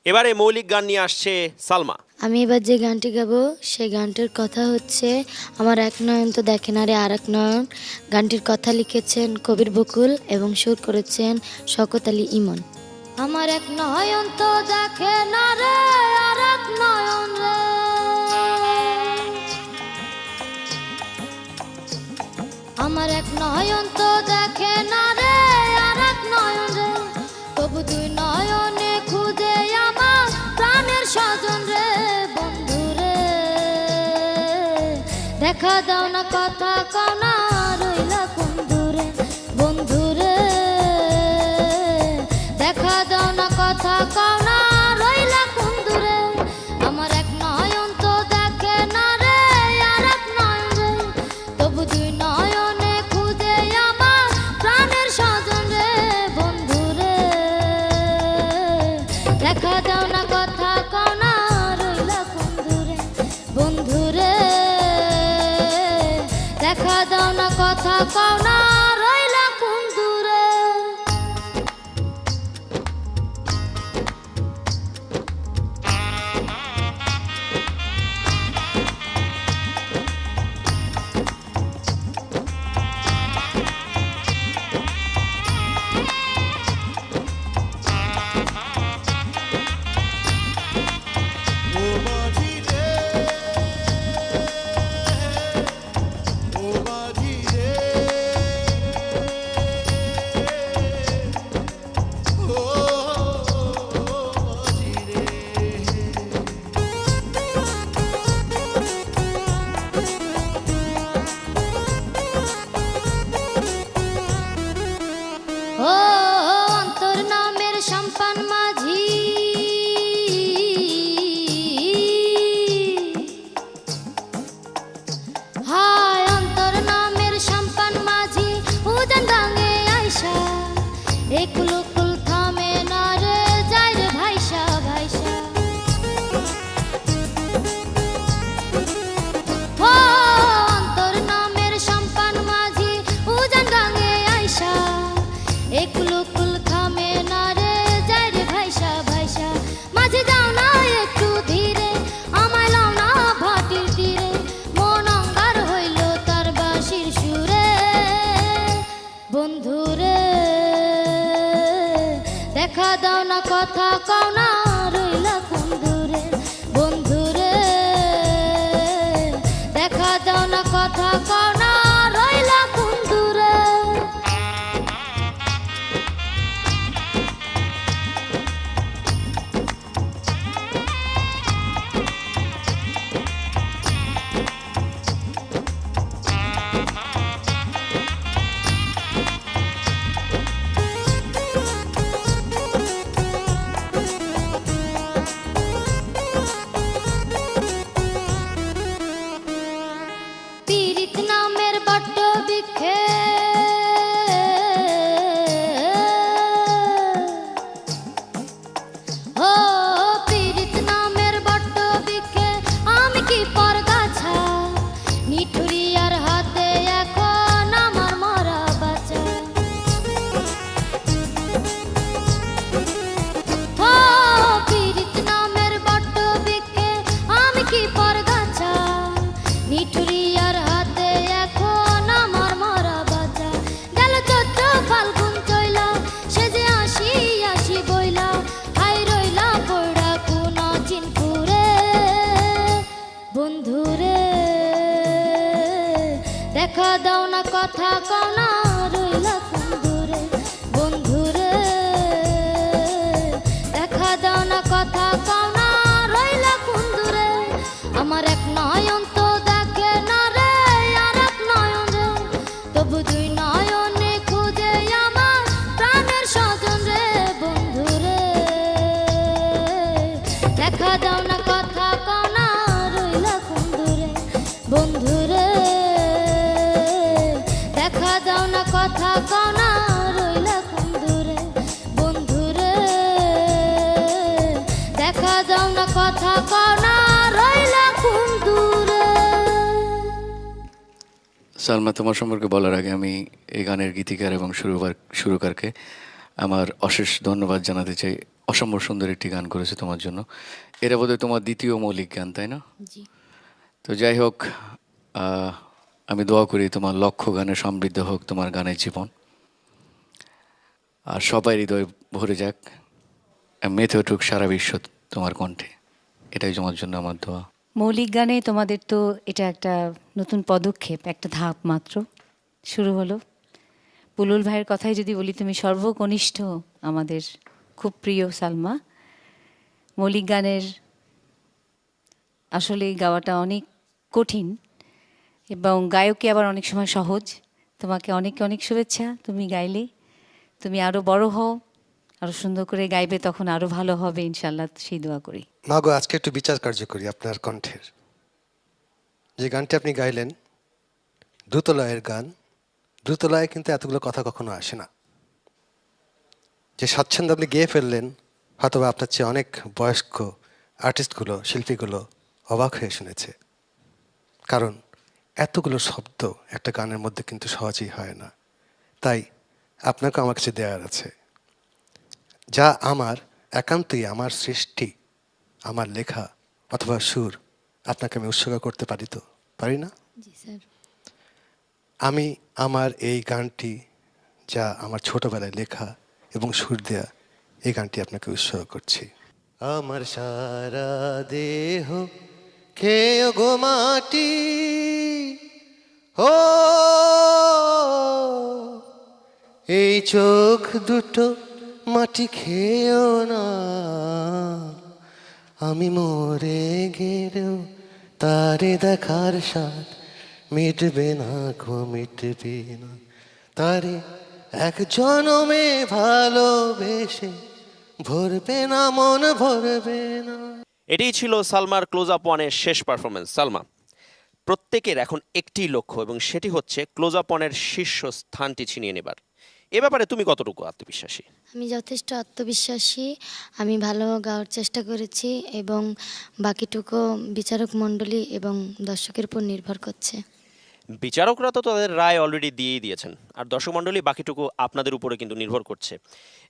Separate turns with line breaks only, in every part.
এবারে মৌলিক গান নিয়ে আসছে সালমা।
আমি এবার যে গানটি গাবো সেই গানটির কথা হচ্ছে আমার এক নয়ন তো দেখে না রে আর এক নয়ন। গানটির কথা লিখেছেন কবির বকুল এবং সুর করেছেন শওকত আলী ইমন। আমার এক নয়ন তো দেখে না রে আর এক নয়ন রে, আমার এক নয়ন তো দেখে না রে আর এক নয়ন রে, তবু দুই নয়নে খুঁজে আমার প্রাণের স্বজন রে। বন্ধু রে দেখা দাও না কথা কও না রইলা কোন দূরে, বন্ধু রে দেখা দাও না কথা কও না রইলা কোন দূরে। আমার এক নয়ন তো দেখে না রে আর এক নয়ন রে, তবু দুই নয়নে খুঁজে আমার প্রাণের স্বজন রে। বন্ধু রে দেখা দাও না কথা কও না রইলা কোন দূরে, বন্ধু রে দেখা দাও না কথা কও না রইলা কোন দূরে। ও অন্তর নামের সম্পান মাঝি, হায় অন্তর নামের সম্পান মাঝি উজান গাঙে আইসা একুল কুল থামে না রে যাই রে ভাইসা ভাইসা। ও অন্তর নামের সম্পান মাঝি উজান গাঙে আইসা একুল কুল থামে না রে যাই রে ভাইসা ভাইসা। মাঝে যাও না একটু ধীরে আমায় লাও না ভাটির তীরে, মন অঙ্গার হইল তার বাঁশির সুরে। বন্ধু রে দেখা দাও না কথা কও না রইলা কোন দূরে, বন্ধু রে দেখা দাও না কথা কও না রইলা কোন দূরে। পীড়িত নামের বট্ট বৃক্ষে ও পীড়িত নামের বট্ট বৃক্ষে আমি কি পরগাছা, নিঠুরিয়ার হাতে এখন আমার মরা বাঁচা। ও পীড়িত নামের বট্ট বৃক্ষে আমি কি পরগাছা, নিঠুরিয়ার হাতে এখন আমার মরা বাঁচা। গেল চৈত্র ফাল্গুন চইলা সে যে আসি আসি বইলা, হাই রইলা পড়া কোন চিনপুরে। বন্ধু রে দেখা দাও না কথা কও না রইলা কোন দূরে, বন্ধু রে দেখা দাও না কথা কও না রইলা কোন দূরে। আমার এক নয়ন তো দেখে না রে আর এক নয়ন রে, তবু দুই নয়নে খুঁজে আমার প্রাণের স্বজন রে। বন্ধু রে দেখা দাও না কথা কও না রইলা কোন দূরে, বন্ধু রে দেখা দাও না কথা কও না রইলা কোন দূরে, বন্ধু রে দেখা দাও না কথা কও না রইলা কোন দূরে।
সালমা, তোমার সম্পর্কে বলার আগে আমি এই গানের গীতিকার এবং সুরকারকে আমার অশেষ ধন্যবাদ জানাতে চাই। অসম্ভব সুন্দর একটি গান করেছে তোমার জন্য। এটা বোধহয় তোমার দ্বিতীয় মৌলিক গান, তাই না?
জি।
তো যাই হোক, আমি দোয়া করি তোমার লক্ষ্য গানে সমৃদ্ধ হোক তোমার গানের জীবন, আর সবাই হৃদয় ভরে যাক, মেতে উঠুক সারা বিশ্ব তোমার কণ্ঠে। এটাই তোমার জন্য আমার দোয়া।
মৌলিক গানে তোমাদের তো এটা একটা নতুন পদক্ষেপ, একটা ধাপ মাত্র শুরু হলো। পুলুল ভাইয়ের কথাই যদি বলি, তুমি সর্বকনিষ্ঠ আমাদের খুব প্রিয় সালমা। মৌলিক গানের আসলে গাওয়াটা অনেক কঠিন এবং গায়কই আবার অনেক সময় সহজ। তোমাকে অনেক অনেক শুভেচ্ছা, তুমি গাইলে তুমি আরও বড় হও, আরও সুন্দর করে গাইবে, তখন আরও ভালো হবে ইনশাল্লাহ, সেই দোয়া করি।
মাগো, আজকে একটু বিচার কার্য করি আপনার কণ্ঠের। যে গানটি আপনি গাইলেন দ্রুতলয়ের গান, দ্রুতলয়ে কিন্তু এতগুলো কথা কখনো আসে না। যে স্বাচ্ছন্দ্য আপনি গেয়ে ফেললেন, হয়তোবা আপনার চেয়ে অনেক বয়স্ক আর্টিস্টগুলো, শিল্পীগুলো অবাক হয়ে শুনেছে। কারণ এতগুলো শব্দ একটা গানের মধ্যে কিন্তু সহজেই হয় না। তাই আপনাকে আমার কাছে দেওয়ার আছে, যা আমার একান্তই আমার সৃষ্টি, আমার লেখা অথবা সুর, আপনাকে আমি উৎসর্গ করতে পারি তো? পারি না?
জি স্যার।
আমি আমার এই গানটি, যা আমার ছোটবেলায় লেখা এবং সুর দেয়া, এই গানটি আপনাকে উৎসর্গ করছি। আমার সারা দেহ খেয়ে গো মাটি, ও এই চোখ দুটো মাটি খেয়েও না, আমি মরে গেলেও তারে দেখার স্বাদ মিটবে না গো, মিটবে না। তারে এক জনমে ভালোবেসে ভরবে না মন, ভরবে না।
এটাই ছিল সালমার ক্লোজ আপ ওয়ানের শেষ পারফরমেন্স। সালমা, প্রত্যেকের এখন একটি লক্ষ্য এবং সেটি হচ্ছে ক্লোজ আপ ওয়ানের শীর্ষ স্থানটি ছিনিয়ে নেবার। এ ব্যাপারে তুমি কতটুকু আত্মবিশ্বাসী?
আমি যথেষ্ট আত্মবিশ্বাসী। আমি ভালো গাওয়ার চেষ্টা করেছি এবং বাকিটুকু বিচারক মণ্ডলী এবং দর্শকের উপর নির্ভর করছে।
বিচারকরা তো তাদের রায় অলরেডি দিয়েই দিয়েছেন, আর দর্শক মণ্ডলী বাকিটুকু আপনাদের উপরে কিন্তু নির্ভর করছে।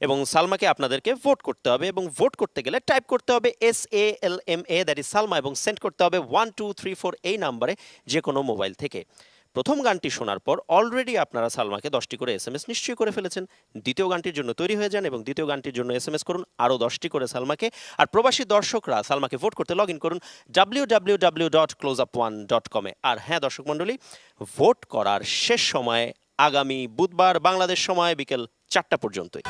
এবং সালমাকে আপনাদেরকে ভোট করতে হবে, এবং ভোট করতে গেলে টাইপ করতে হবে SALMA, দ্যাট ইজ সালমা, এবং সেন্ড করতে হবে 1234 এই নাম্বারে, যে কোনো মোবাইল থেকে। প্রথম গানটি শোনার পর অলরেডি আপনারা সালমাকে 10টি করে SMS নিশ্চয়ই করে ফেলেছেন। দ্বিতীয় গানটির জন্য তৈরি হয়ে যান এবং দ্বিতীয় গানটির জন্য SMS করুন আরও 10টি করে সালমাকে। আর প্রবাসী দর্শকরা সালমাকে ভোট করতে লগ ইন করুন www.closeup1.com এ। আর হ্যাঁ দর্শক মণ্ডলী, ভোট করার শেষ সময় আগামী বুধবার বাংলাদেশ সময় বিকেল 4টা পর্যন্তই।